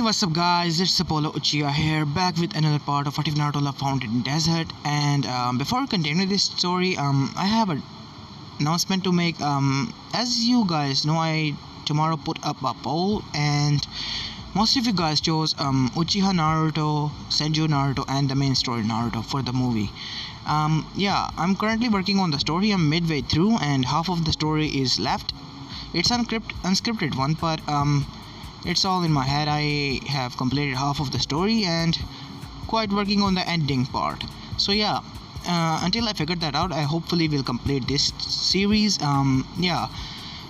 what's up guys, it's Apollo Uchiha here, back with another part of What If Naruto Love Found in Desert. And before we continue this story, I have an announcement to make. As you guys know, I tomorrow put up a poll, and most of you guys chose Uchiha Naruto, Senju Naruto, and the main story Naruto for the movie. Yeah, I'm currently working on the story. I'm midway through, and half of the story is left. It's unscripted one, but it's all in my head. I have completed half of the story and quite working on the ending part. So yeah, until I figure that out, I hopefully will complete this series. Yeah,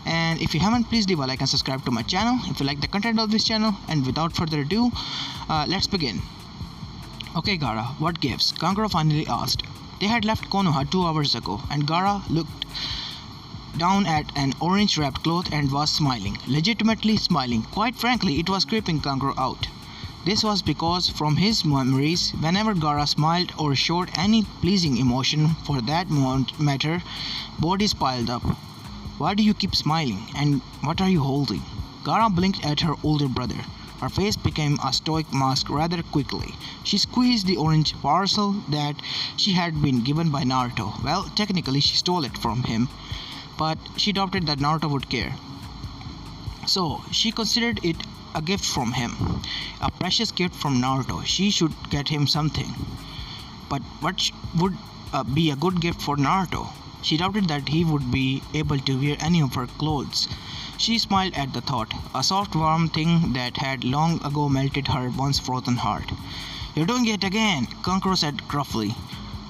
and if you haven't, please leave a like and subscribe to my channel if you like the content of this channel. And without further ado, let's begin. Okay Gaara, what gives? Kankuro finally asked. They had left Konoha 2 hours ago, and Gaara looked down at an orange wrapped cloth and was smiling, legitimately smiling. Quite frankly, it was creeping Kankuro out. This was because from his memories, whenever Gaara smiled or showed any pleasing emotion for that matter, bodies piled up. Why do you keep smiling, and what are you holding? Gaara blinked at her older brother. Her face became a stoic mask rather quickly. She squeezed the orange parcel that she had been given by Naruto. Well, technically she stole it from him, but she doubted that Naruto would care. So she considered it a gift from him, a precious gift from Naruto. She should get him something. But what would be a good gift for Naruto? She doubted that he would be able to wear any of her clothes. She smiled at the thought, a soft warm thing that had long ago melted her once frozen heart. "You're doing it again," Kankuro said gruffly,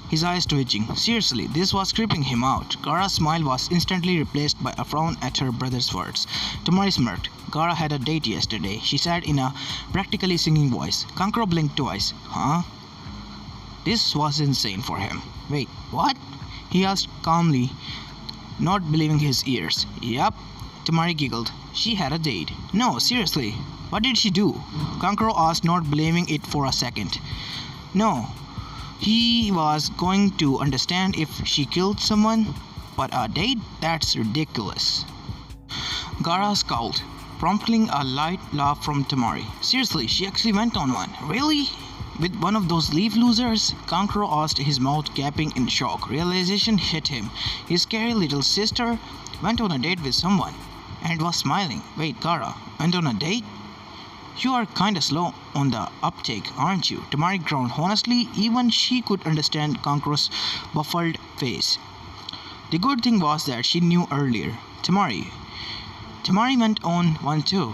his eyes twitching. Seriously, this was creeping him out. Gaara's smile was instantly replaced by a frown at her brother's words. Temari smirked. Gaara had a date yesterday, she said in a practically singing voice. Kankuro blinked twice. Huh? This was insane for him. Wait, what? He asked calmly, not believing his ears. Yup, Temari giggled. She had a date. No, seriously, what did she do? Kankuro asked, not believing it for a second. No. He was going to understand if she killed someone, but a date? That's ridiculous. Gaara scowled, prompting a light laugh from Temari. Seriously, she actually went on one. Really? With one of those leaf losers? Kankuro asked, his mouth gaping in shock. Realization hit him. His scary little sister went on a date with someone and was smiling. Wait, Gaara went on a date? You are kinda slow on the uptake, aren't you? Temari groaned. Honestly, even she could understand Kankuro's baffled face. The good thing was that she knew earlier. Temari went on one too,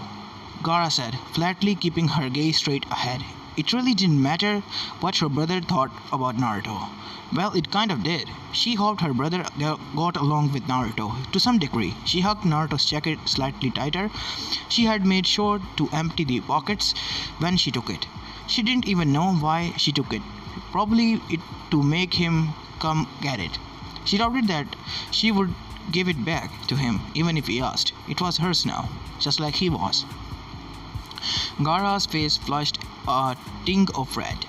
Gaara said, flatly keeping her gaze straight ahead. It really didn't matter what her brother thought about Naruto. Well, it kind of did. She hoped her brother got along with Naruto to some degree. She hugged Naruto's jacket slightly tighter. She had made sure to empty the pockets when she took it. She didn't even know why she took it. Probably to make him come get it. She doubted that she would give it back to him even if he asked. It was hers now, just like he was. Gaara's face flushed a tinge of red.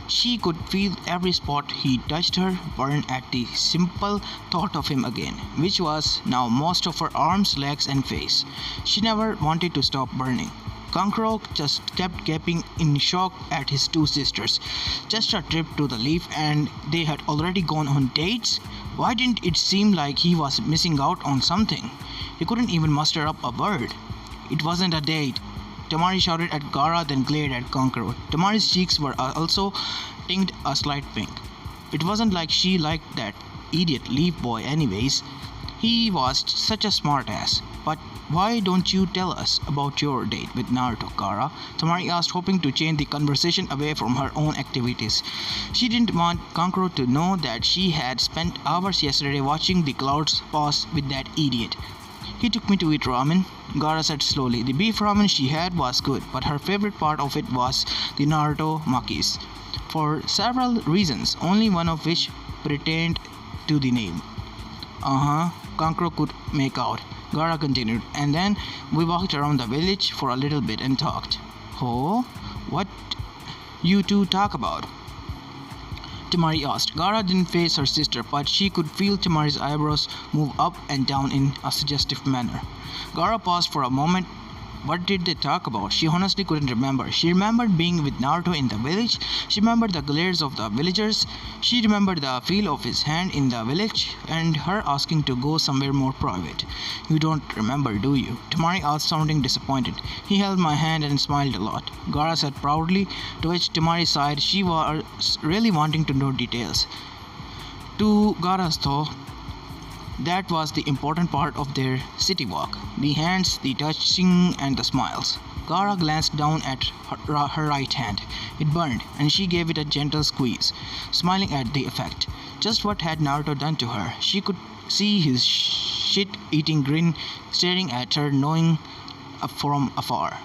She could feel every spot he touched her burn at the simple thought of him again, which was now most of her arms, legs and face. She never wanted to stop burning. Kankuro just kept gaping in shock at his two sisters. Just a trip to the leaf and they had already gone on dates? Why didn't it seem like he was missing out on something? He couldn't even muster up a word. It wasn't a date. Temari shouted at Gaara, then glared at Kankuro. Temari's cheeks were also tinged a slight pink. It wasn't like she liked that idiot leaf boy anyways. He was such a smartass. But why don't you tell us about your date with Naruto, Gaara? Temari asked, hoping to change the conversation away from her own activities. She didn't want Kankuro to know that she had spent hours yesterday watching the clouds pass with that idiot. He took me to eat ramen, Gaara said slowly. The beef ramen she had was good, but her favorite part of it was the Naruto makis. For several reasons, only one of which pertained to the name. Kankuro could make out. Gaara continued, and then we walked around the village for a little bit and talked. Oh? What you two talk about? Temari asked. Gaara didn't face her sister, but she could feel Temari's eyebrows move up and down in a suggestive manner. Gaara paused for a moment What did they talk about? She honestly couldn't remember. She remembered being with Naruto in the village. She remembered the glares of the villagers. She remembered the feel of his hand in the village and her asking to go somewhere more private. You don't remember, do you? Tamari asked, sounding disappointed. He held my hand and smiled a lot, Gaara said proudly, to which Tamari sighed. She was really wanting to know details. To Gaara's thought, that was the important part of their city walk. The hands, the touching, and the smiles. Gaara glanced down at her right hand. It burned, and she gave it a gentle squeeze, smiling at the effect. Just what had Naruto done to her? She could see his shit-eating grin staring at her, knowing from afar.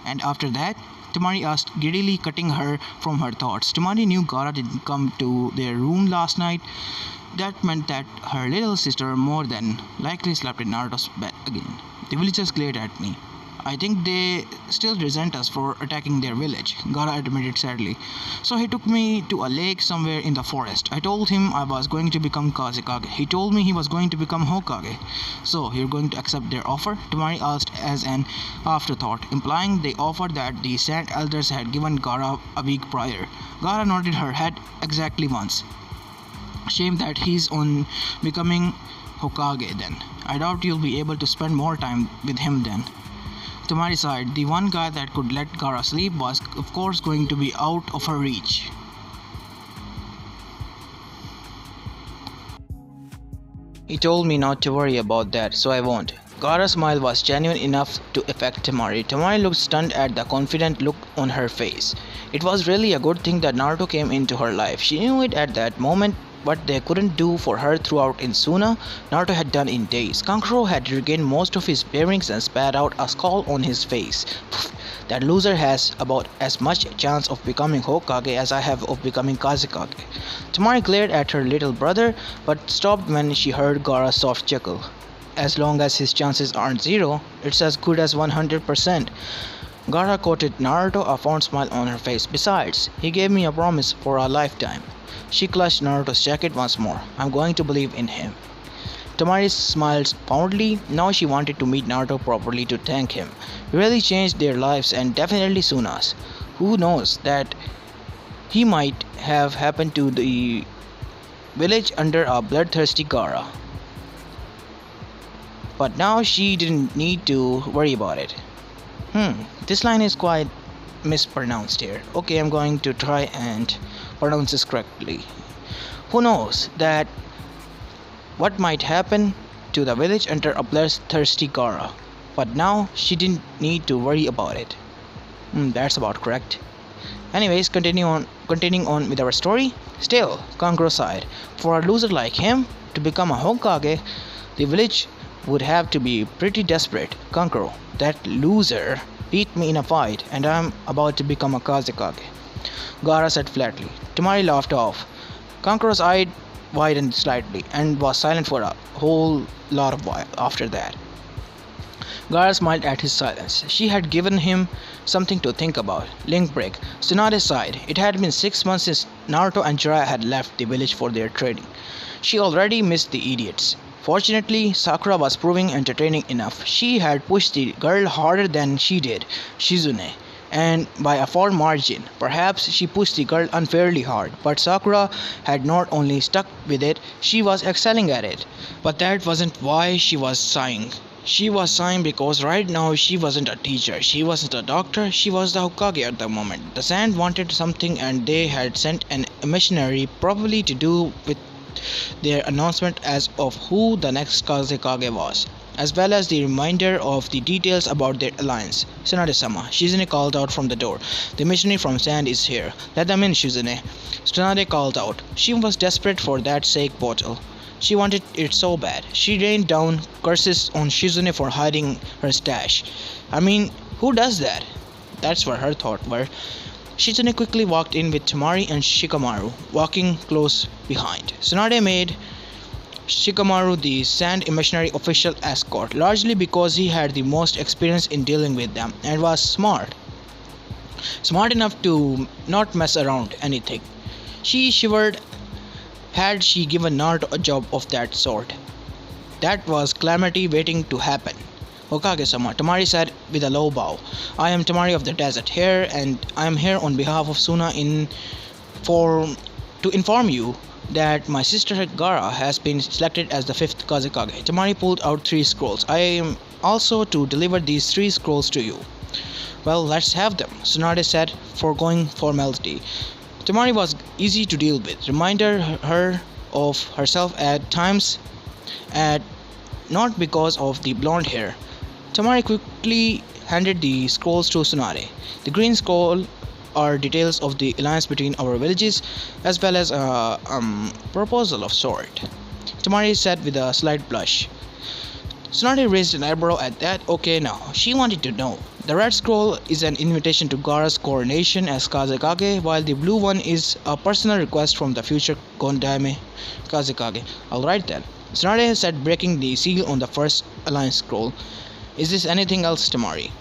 And after that? Tamari asked, giddily cutting her from her thoughts. Tamari knew Gaara didn't come to their room last night. That meant that her little sister more than likely slept in Naruto's bed again. The villagers glared at me. I think they still resent us for attacking their village, Gaara admitted sadly. So he took me to a lake somewhere in the forest. I told him I was going to become Kazekage. He told me he was going to become Hokage. So you're going to accept their offer? Tamari asked as an afterthought, implying the offer that the Sand Elders had given Gaara a week prior. Gaara nodded her head exactly once. Shame that he's on becoming Hokage then. I doubt you'll be able to spend more time with him then. Tamari sighed. The one guy that could let Gaara sleep was of course going to be out of her reach. He told me not to worry about that, so I won't. Gaara's smile was genuine enough to affect Tamari. Tamari looked stunned at the confident look on her face. It was really a good thing that Naruto came into her life. She knew it at that moment. What they couldn't do for her throughout in Suna, Naruto had done in days. Kankuro had regained most of his bearings and spat out a skull on his face. That loser has about as much chance of becoming Hokage as I have of becoming Kazekage. Tamari glared at her little brother, but stopped when she heard Gaara's soft chuckle. As long as his chances aren't zero, it's as good as 100%. Gaara quoted Naruto, a fond smile on her face. Besides, he gave me a promise for a lifetime. She clutched Naruto's jacket once more. I'm going to believe in him. Tamari smiled fondly. Now she wanted to meet Naruto properly to thank him. He really changed their lives and definitely Suna's. Who knows that he might have happened to the village under a bloodthirsty Gaara. But now she didn't need to worry about it. This line is quite mispronounced here. Okay, I'm going to try and pronounce this correctly. Who knows that what might happen to the village under a bloodthirsty Gaara. But now she didn't need to worry about it. That's about correct. Anyways, continuing on with our story. Still, Kankuro sighed. For a loser like him to become a Hokage, the village would have to be pretty desperate. Kankuro, that loser beat me in a fight and I'm about to become a Kazekage, Gaara said flatly. Tamari laughed off. Kankuro's eye widened slightly and was silent for a whole lot of while after that. Gaara smiled at his silence. She had given him something to think about. Link break. Tsunade sighed. It had been 6 months since Naruto and Jiraiya had left the village for their training. She already missed the idiots. Fortunately, Sakura was proving entertaining enough. She had pushed the girl harder than she did, Shizune, and by a far margin. Perhaps she pushed the girl unfairly hard, but Sakura had not only stuck with it, she was excelling at it. But that wasn't why she was sighing. She was sighing because right now she wasn't a teacher, she wasn't a doctor, she was the Hokage at the moment. The Sand wanted something and they had sent an missionary, probably to do with their announcement as of who the next Kazekage was, as well as the reminder of the details about their alliance. Tsunade-sama, Shizune called out from the door. The missionary from Sand is here. Let them in, Shizune. Tsunade called out. She was desperate for that sake bottle. She wanted it so bad. She rained down curses on Shizune for hiding her stash. I mean, who does that? That's what her thoughts were. Shizune quickly walked in with Tamari and Shikamaru walking close behind. Tsunade made Shikamaru the Sand Missionary official escort, largely because he had the most experience in dealing with them and was smart enough to not mess around anything. She shivered. Had she given Naruto a job of that sort? That was calamity waiting to happen. Hokage-sama, Tamari said with a low bow. I am Tamari of the desert here, and I am here on behalf of Suna for to inform you that my sister Gaara has been selected as the fifth Kazekage. Tamari pulled out three scrolls. I am also to deliver these three scrolls to you. Well, let's have them, Tsunade said, foregoing formality. Tamari was easy to deal with, reminded her of herself at times, at not because of the blonde hair. Tamari quickly handed the scrolls to Tsunade. The green scroll are details of the alliance between our villages, as well as a proposal of sort. Tamari said with a slight blush. Tsunade raised an eyebrow at that. Okay, now, she wanted to know. The red scroll is an invitation to Gaara's coronation as Kazekage, while the blue one is a personal request from the future Gondame Kazekage. Alright then. Tsunade said, breaking the seal on the first alliance scroll. Is this anything else, Tamari?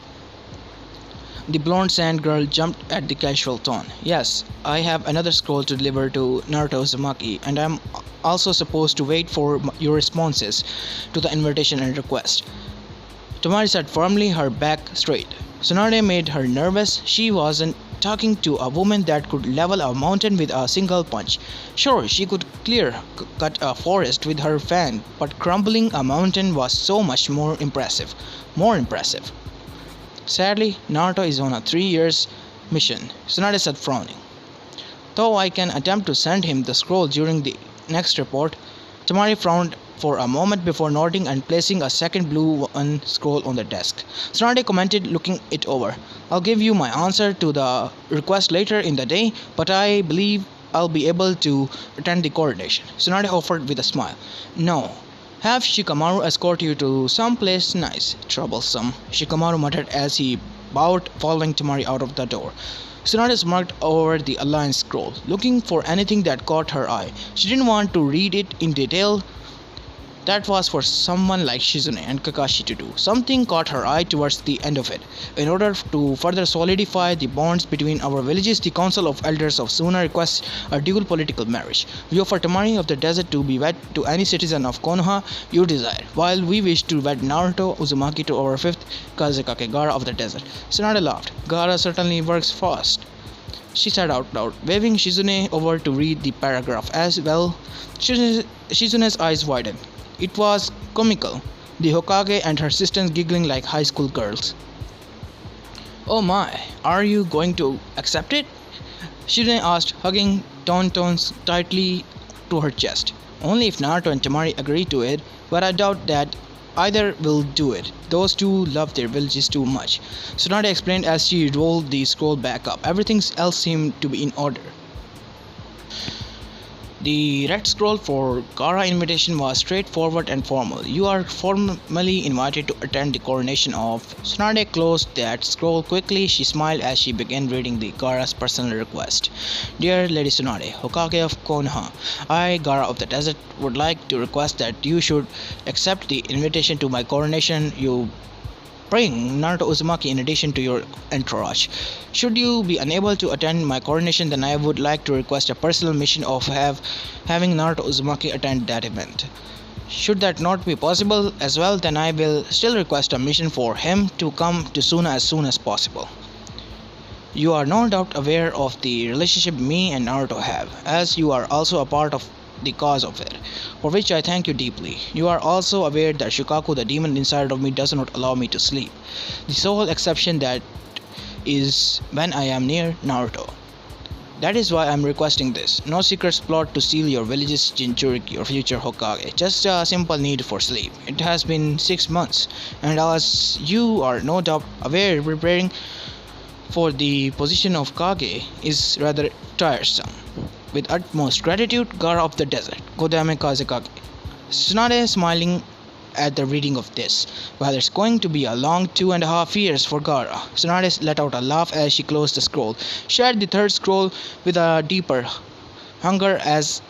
The blonde sand girl jumped at the casual tone. Yes, I have another scroll to deliver to Naruto Uzumaki, and I'm also supposed to wait for your responses to the invitation and request. Tamari sat firmly, her back straight. Tsunade made her nervous. She wasn't talking to a woman that could level a mountain with a single punch. Sure, she could cut a forest with her fan, but crumbling a mountain was so much more impressive. More impressive. Sadly, Naruto is on a 3 year mission, Tsunade said, frowning. Though I can attempt to send him the scroll during the next report. Tamari frowned for a moment before nodding and placing a second blue one scroll on the desk. Tsunade commented, looking it over. I'll give you my answer to the request later in the day, but I believe I'll be able to attend the coronation. Tsunade offered with a smile. No. Have Shikamaru escort you to some place nice. Troublesome, Shikamaru muttered as he bowed, following Tamari out of the door. Tsunade smirked over the alliance scroll, looking for anything that caught her eye. She didn't want to read it in detail. That was for someone like Shizune and Kakashi to do. Something caught her eye towards the end of it. In order to further solidify the bonds between our villages, the Council of Elders of Suna requests a dual political marriage. We offer Tamari of the Desert to be wed to any citizen of Konoha you desire, while we wish to wed Naruto Uzumaki to our fifth Kazekage, Gaara of the Desert. Tsunade laughed. Gaara certainly works fast, she said out loud, waving Shizune over to read the paragraph as well. Shizune's eyes widened. It was comical, the Hokage and her sisters giggling like high school girls. Oh my, are you going to accept it? Shizune asked, hugging Tonton's tightly to her chest. Only if Naruto and Tamari agree to it, but I doubt that either will do it. Those two love their villages too much. Tsunade explained as she rolled the scroll back up. Everything else seemed to be in order. The red scroll for Gaara invitation was straightforward and formal. You are formally invited to attend the coronation of. Tsunade closed that scroll quickly. She smiled as she began reading the Gaara's personal request. Dear Lady Tsunade, Hokage of Konoha, I, Gaara of the Desert, would like to request that you should accept the invitation to my coronation. You bring Naruto Uzumaki in addition to your entourage. Should you be unable to attend my coronation, then I would like to request a personal mission of having Naruto Uzumaki attend that event. Should that not be possible as well, then I will still request a mission for him to come to Suna as soon as possible. You are no doubt aware of the relationship me and Naruto have, as you are also a part of the cause of it, for which I thank you deeply. You are also aware that Shukaku, the demon inside of me, does not allow me to sleep. The sole exception that is when I am near Naruto. That is why I am requesting this. No secret plot to steal your village's Jinchuriki, your future Hokage. Just a simple need for sleep. It has been 6 months, and as you are no doubt aware, preparing for the position of Kage is rather tiresome. With utmost gratitude, Gaara of the Desert, Kodame Kazekage. Tsunade smiling at the reading of this. Well, it's going to be a long 2.5 years for Gaara. Tsunade let out a laugh as she closed the scroll. She had the third scroll with a deeper hunger as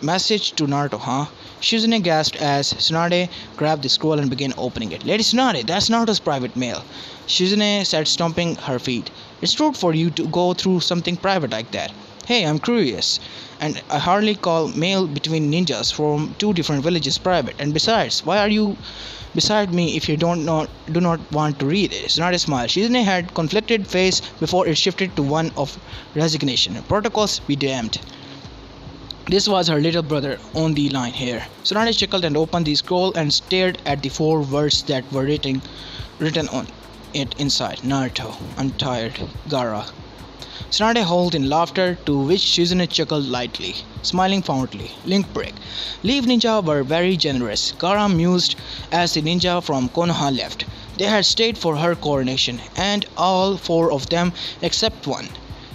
message to Naruto, huh? Shizune gasped as Tsunade grabbed the scroll and began opening it. Lady Tsunade, that's Naruto's private mail. Shizune said, stomping her feet. It's rude for you to go through something private like that. Hey, I'm curious, and I hardly call mail between ninjas from two different villages private. And besides, why are you beside me if you do not want to read it? It's not a smile. Shizune had conflicted face before it shifted to one of resignation. Protocols be damned. This was her little brother on the line here. Tsunade chuckled and opened the scroll and stared at the four words that were written on it inside. Naruto, I'm tired, Gaara. Tsunade howled in laughter, to which Shizune chuckled lightly, smiling fondly. Link break. Leave ninja were very generous. Gaara mused as the ninja from Konoha left. They had stayed for her coronation, and all four of them, except one,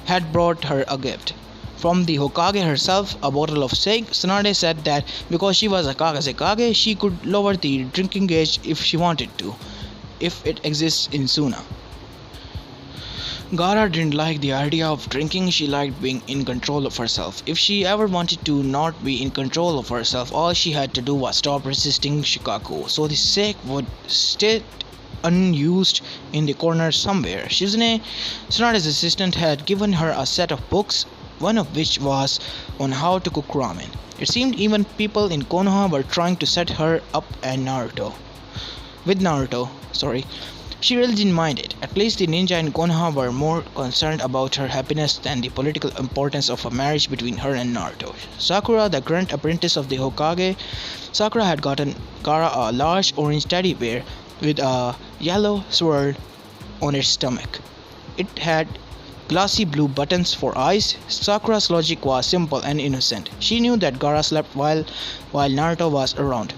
had brought her a gift. From the Hokage herself, a bottle of sake. Tsunade said that because she was a Kage, she could lower the drinking age if she wanted to, if it exists in Suna. Gaara didn't like the idea of drinking, she liked being in control of herself. If she ever wanted to not be in control of herself, all she had to do was stop resisting Shikaku, so the sake would stay unused in the corner somewhere. Shizune, Tsunade's assistant, had given her a set of books, one of which was on how to cook ramen. It seemed even people in Konoha were trying to set her up and Naruto. She really didn't mind it. At least the ninja in Konoha were more concerned about her happiness than the political importance of a marriage between her and Naruto. Sakura, the grunt apprentice of the Hokage, Sakura had gotten Gaara a large orange teddy bear with a yellow swirl on its stomach. It had glassy blue buttons for eyes. Sakura's logic was simple and innocent. She knew that Gaara slept while Naruto was around,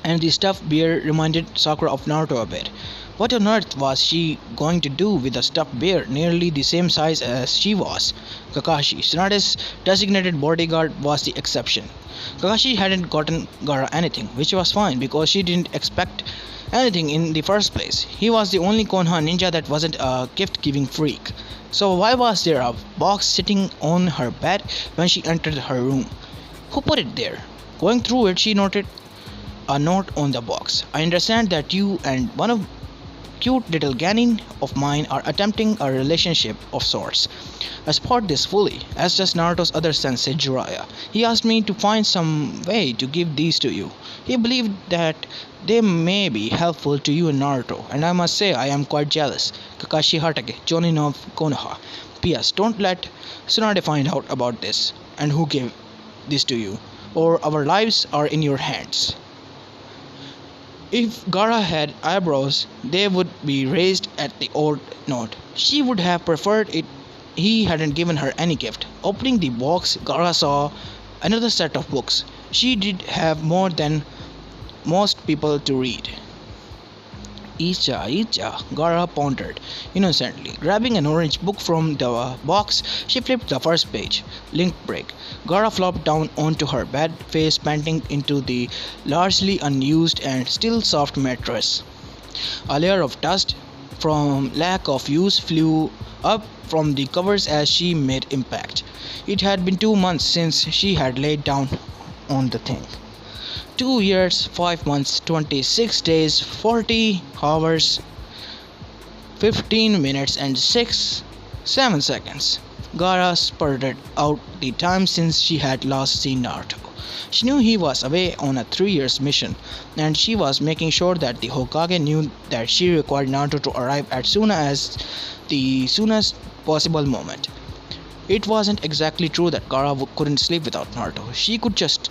and the stuffed bear reminded Sakura of Naruto a bit. What on earth was she going to do with a stuffed bear nearly the same size as she was? Kakashi, Tsunade's designated bodyguard, was the exception. Kakashi hadn't gotten Gaara anything, which was fine because she didn't expect anything in the first place. He was the only Konoha ninja that wasn't a gift-giving freak. So why was there a box sitting on her bed when she entered her room? Who put it there? Going through it, she noted a note on the box. I understand that you and one of cute little Ganin of mine are attempting a relationship of sorts. I support this fully, as does Naruto's other sensei Jiraiya. He asked me to find some way to give these to you. He believed that they may be helpful to you and Naruto, and I must say I am quite jealous. Kakashi Hatake, Jonin of Konoha. P.S. Don't let Tsunade find out about this, and who gave this to you, or our lives are in your hands. If Gaara had eyebrows, they would be raised at the old note. She would have preferred it he hadn't given her any gift. Opening the box, Gaara saw another set of books. She did have more than most people to read. Icha, Gaara pondered innocently. Grabbing an orange book from the box, she flipped the first page. Link break. Gaara flopped down onto her bed, face panting into the largely unused and still soft mattress. A layer of dust from lack of use flew up from the covers as she made impact. It had been 2 months since she had laid down on the thing. 2 years, 5 months, 26 days, 40 hours, 15 minutes and 7 seconds. Gaara spurted out the time since she had last seen Naruto. She knew he was away on a 3 year mission, and she was making sure that the Hokage knew that she required Naruto to arrive as soon as the soonest possible moment. It wasn't exactly true that Gaara couldn't sleep without Naruto. She could just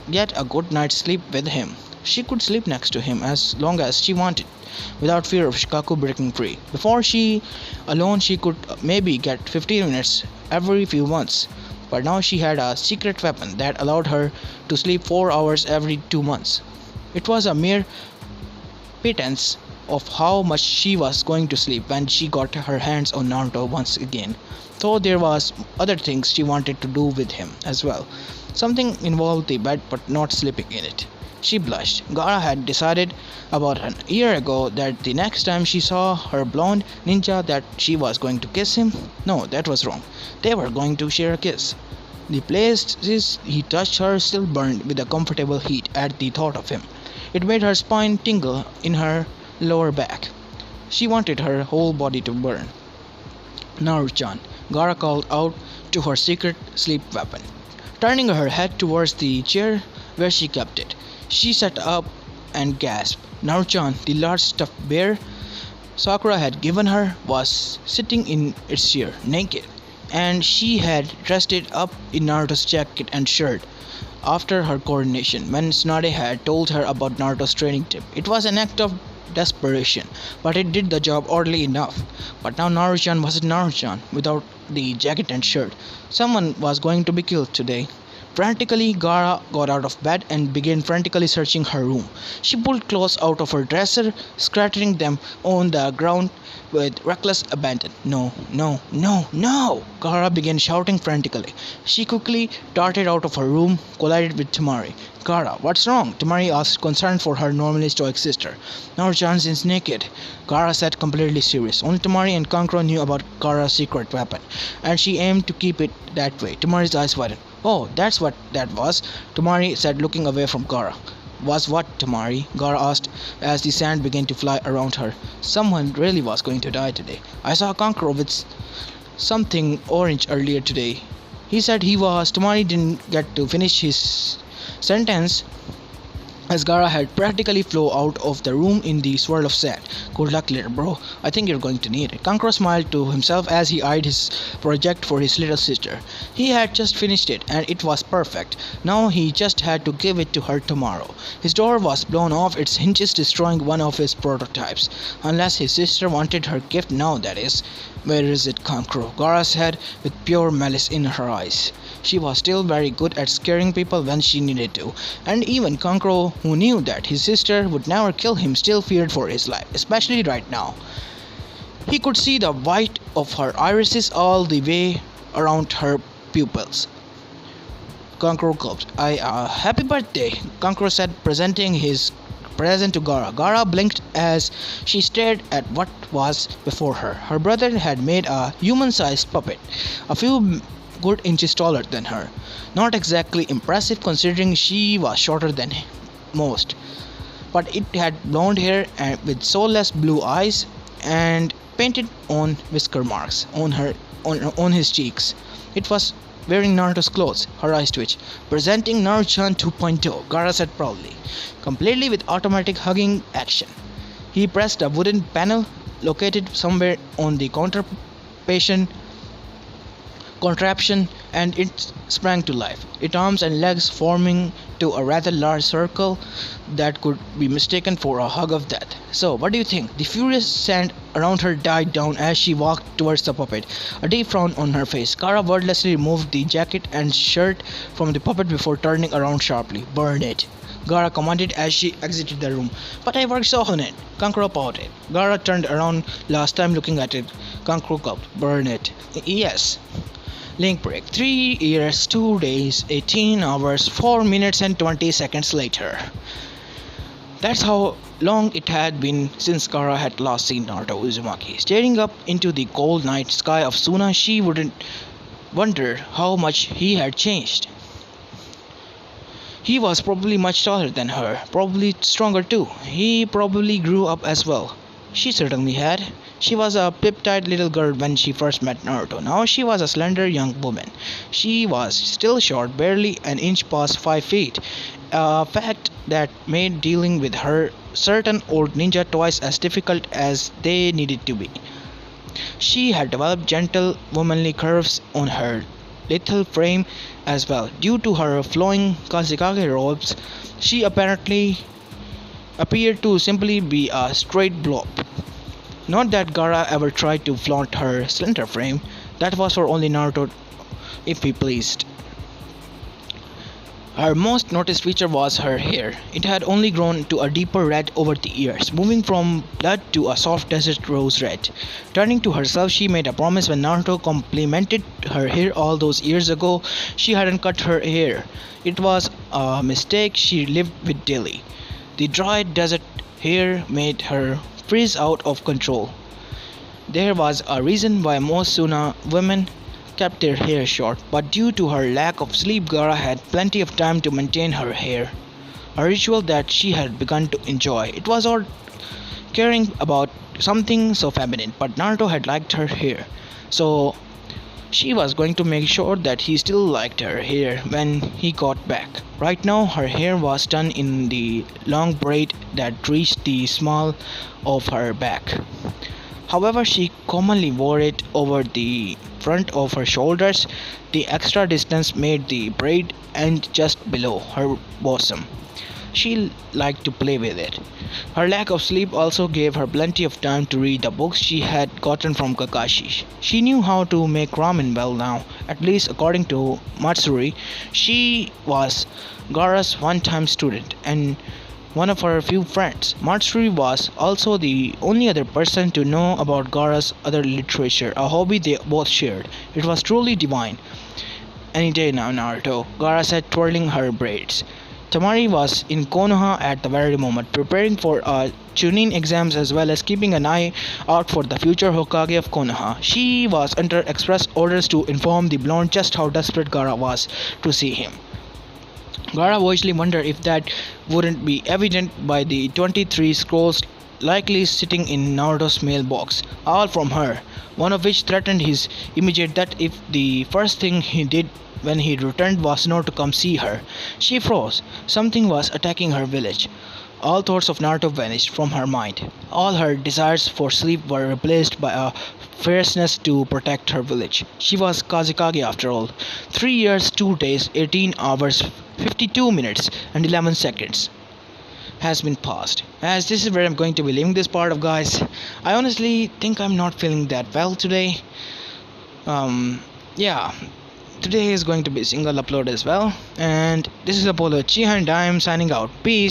get a good night's sleep with him. She could sleep next to him as long as she wanted, without fear of Shikaku breaking free. Before she alone, she could maybe get 15 minutes every few months, but now she had a secret weapon that allowed her to sleep 4 hours every 2 months. It was a mere pretense of how much she was going to sleep when she got her hands on Naruto once again, though there was other things she wanted to do with him as well. Something involved the bed but not sleeping in it. She blushed. Gaara had decided about a year ago that the next time she saw her blonde ninja that she was going to kiss him. No, that was wrong. They were going to share a kiss. The places he touched her still burned with a comfortable heat at the thought of him. It made her spine tingle in her lower back. She wanted her whole body to burn. Naru-chan, Gaara called out to her secret sleep weapon. Turning her head towards the chair where she kept it, she sat up and gasped. Naruchan, the large stuffed bear Sakura had given her, was sitting in its chair, naked, and she had dressed it up in Naruto's jacket and shirt after her coronation when Tsunade had told her about Naruto's training tip. It was an act of desperation, but it did the job oddly enough. But now Naruchan wasn't Naruchan without the jacket and shirt. Someone was going to be killed today. Frantically, Gaara got out of bed and began frantically searching her room. She pulled clothes out of her dresser, scattering them on the ground with reckless abandon. No, no, no, no! Gaara began shouting frantically. She quickly darted out of her room, collided with Temari. Gaara, what's wrong? Temari asked, concerned for her normally stoic sister. Naruchan is naked, Gaara said, completely serious. Only Temari and Kankuro knew about Gaara's secret weapon, and she aimed to keep it that way. Temari's eyes widened. Oh, that's what that was, Temari said, looking away from Gaara. Was what, Temari? Gaara asked as the sand began to fly around her. Someone really was going to die today. I saw Kankuro with something orange earlier today. He said he was. Temari didn't get to finish his sentence as Gaara had practically flown out of the room in the swirl of sand. Good luck later, bro. I think you're going to need it. Kankuro smiled to himself as he eyed his project for his little sister. He had just finished it, and it was perfect. Now he just had to give it to her tomorrow. His door was blown off its hinges, destroying one of his prototypes. Unless his sister wanted her gift now, that is. Where is it, Kankuro? Gaara said with pure malice in her eyes. She was still very good at scaring people when she needed to, and even Kankuro, who knew that his sister would never kill him, still feared for his life, especially right now. He could see the white of her irises all the way around her pupils. Kankuro gulped. Happy birthday, Kankuro said, presenting his present to Gaara. Gaara blinked as she stared at what was before her. Her brother had made a human-sized puppet, a few good inches taller than her. Not exactly impressive considering she was shorter than most, but it had blonde hair and with soulless blue eyes and painted on whisker marks on his cheeks. It was wearing Naruto's clothes. Her eyes twitched. Presenting Naruchan 2.0, Gaara said proudly, completely with automatic hugging action. He pressed a wooden panel located somewhere on the contraption, and it sprang to life, its arms and legs forming to a rather large circle that could be mistaken for a hug of death. So, what do you think? The furious sand around her died down as she walked towards the puppet, a deep frown on her face. Gaara wordlessly removed the jacket and shirt from the puppet before turning around sharply. Burn it, Gaara commanded as she exited the room. But I worked so on it, Kankuro pouted. Gaara turned around last time looking at it. Kankuro gulped. Burn it. Yes. Link break. 3 years, 2 days, 18 hours, 4 minutes and 20 seconds later. That's how long it had been since Gaara had last seen Naruto Uzumaki. Staring up into the cold night sky of Suna, she wouldn't wonder how much he had changed. He was probably much taller than her, probably stronger too. He probably grew up as well. She certainly had. She was a pip-eyed little girl when she first met Naruto. Now she was a slender young woman. She was still short, barely an inch past 5 feet, a fact that made dealing with her certain old ninja twice as difficult as they needed to be. She had developed gentle, womanly curves on her little frame as well. Due to her flowing Kazekage robes, she apparently appeared to simply be a straight blob. Not that Gaara ever tried to flaunt her slender frame. That was for only Naruto if he pleased. Her most noticed feature was her hair. It had only grown to a deeper red over the years, moving from blood to a soft desert rose red. Turning to herself, she made a promise when Naruto complimented her hair all those years ago. She hadn't cut her hair. It was a mistake she lived with daily. The dry desert hair made her freeze out of control. There was a reason why most Suna women kept their hair short, but due to her lack of sleep, Gaara had plenty of time to maintain her hair, a ritual that she had begun to enjoy. It was odd caring about something so feminine, but Naruto had liked her hair, so She was going to make sure that he still liked her hair when he got back. Right now, her hair was done in the long braid that reached the small of her back. However, she commonly wore it over the front of her shoulders. The extra distance made the braid end just below her bosom. She liked to play with it. Her lack of sleep also gave her plenty of time to read the books she had gotten from Kakashi. She knew how to make ramen well now, at least according to Matsuri. She was Gaara's one-time student and one of her few friends. Matsuri was also the only other person to know about Gaara's other literature, a hobby they both shared. It was truly divine. Any day now, Naruto, Gaara said, twirling her braids. Tamari was in Konoha at the very moment, preparing for Chunin exams as well as keeping an eye out for the future Hokage of Konoha. She was under express orders to inform the blonde just how desperate Gaara was to see him. Gaara wisely wondered if that wouldn't be evident by the 23 scrolls likely sitting in Naruto's mailbox, all from her, one of which threatened his immediate death if the first thing he did when he returned was not to come see her. She froze. Something was attacking her village. All thoughts of Naruto vanished from her mind. All her desires for sleep were replaced by a fierceness to protect her village. She was Kazekage after all. 3 years, 2 days, 18 hours, 52 minutes, and 11 seconds has been passed. As this is where I'm going to be leaving this part of, guys. I honestly think I'm not feeling that well today. Yeah. Today is going to be single upload as well. And this is Apollo Uchiha and I am signing out. Peace.